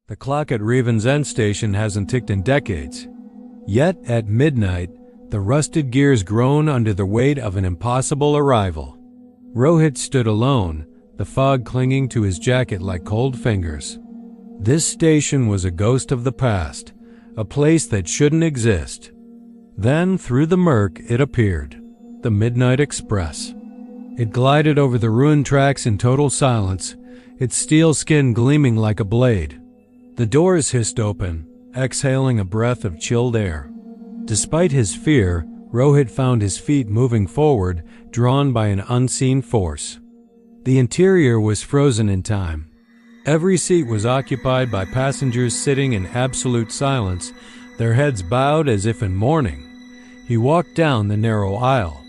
The clock at Revan's end station hasn't ticked in decades. Yet, at midnight, the rusted gears groan under the weight of an impossible arrival. Rohit stood alone, the fog clinging to his jacket like cold fingers. This station was a ghost of the past, a place that shouldn't exist. Then, through the murk, it appeared. The Midnight Express. It glided over the ruined tracks in total silence, its steel skin gleaming like a blade. The doors hissed open, exhaling a breath of chilled air. Despite his fear, Rohit found his feet moving forward, drawn by an unseen force. The interior was frozen in time. Every seat was occupied by passengers sitting in absolute silence, their heads bowed as if in mourning. He walked down the narrow aisle.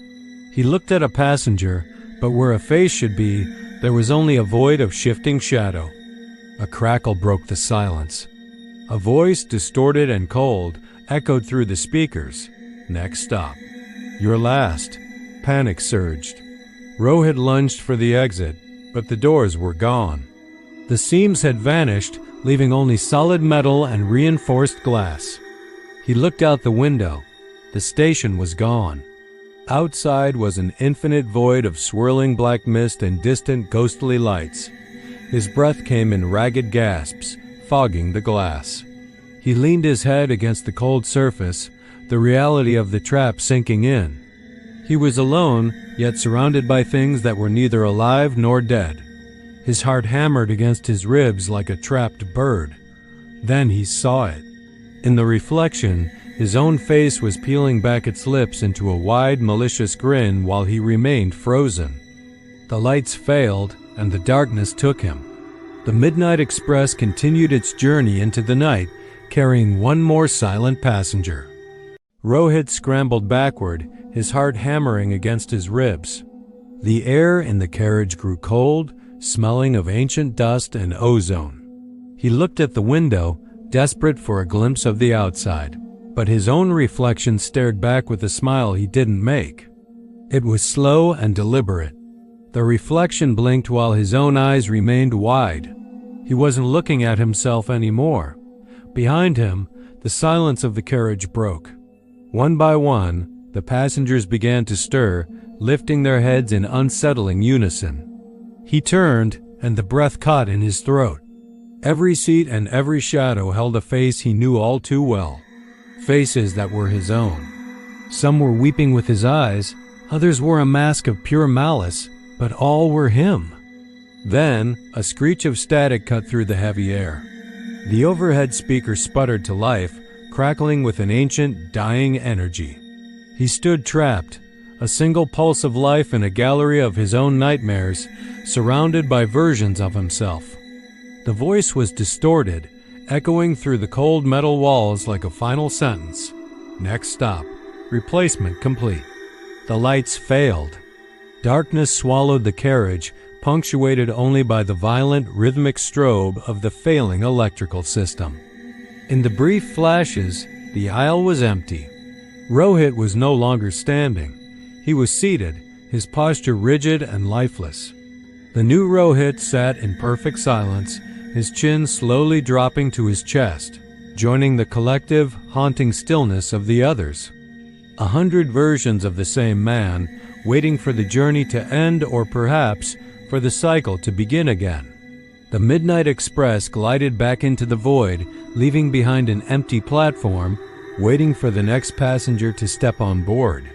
He looked at a passenger, but where a face should be, there was only a void of shifting shadow. A crackle broke the silence. A voice, distorted and cold, echoed through the speakers. Next stop. Your last. Panic surged. Rohit lunged for the exit, but the doors were gone. The seams had vanished, leaving only solid metal and reinforced glass. He looked out the window. The station was gone. Outside was an infinite void of swirling black mist and distant ghostly lights. His breath came in ragged gasps, fogging the glass. He leaned his head against the cold surface, the reality of the trap sinking in. He was alone, yet surrounded by things that were neither alive nor dead. His heart hammered against his ribs like a trapped bird. Then he saw it. In the reflection, his own face was peeling back its lips into a wide, malicious grin while he remained frozen. The lights failed, and the darkness took him. The Midnight Express continued its journey into the night, carrying one more silent passenger. Rohit scrambled backward, his heart hammering against his ribs. The air in the carriage grew cold, smelling of ancient dust and ozone. He looked at the window, desperate for a glimpse of the outside, but his own reflection stared back with a smile he didn't make. It was slow and deliberate. The reflection blinked while his own eyes remained wide. He wasn't looking at himself anymore. Behind him, the silence of the carriage broke. One by one, the passengers began to stir, lifting their heads in unsettling unison. He turned, and the breath caught in his throat. Every seat and every shadow held a face he knew all too well. Faces that were his own. Some were weeping with his eyes, others wore a mask of pure malice, but all were him. Then, a screech of static cut through the heavy air. The overhead speaker sputtered to life, crackling with an ancient, dying energy. He stood trapped, a single pulse of life in a gallery of his own nightmares, surrounded by versions of himself. The voice was distorted, echoing through the cold metal walls like a final sentence. Next stop. Replacement complete. The lights failed. Darkness swallowed the carriage, punctuated only by the violent, rhythmic strobe of the failing electrical system. In the brief flashes, the aisle was empty. Rohit was no longer standing. He was seated, his posture rigid and lifeless. The new Rohit sat in perfect silence, his chin slowly dropping to his chest, joining the collective, haunting stillness of the others. 100 versions of the same man, waiting for the journey to end or perhaps for the cycle to begin again. The Midnight Express glided back into the void, leaving behind an empty platform, waiting for the next passenger to step on board.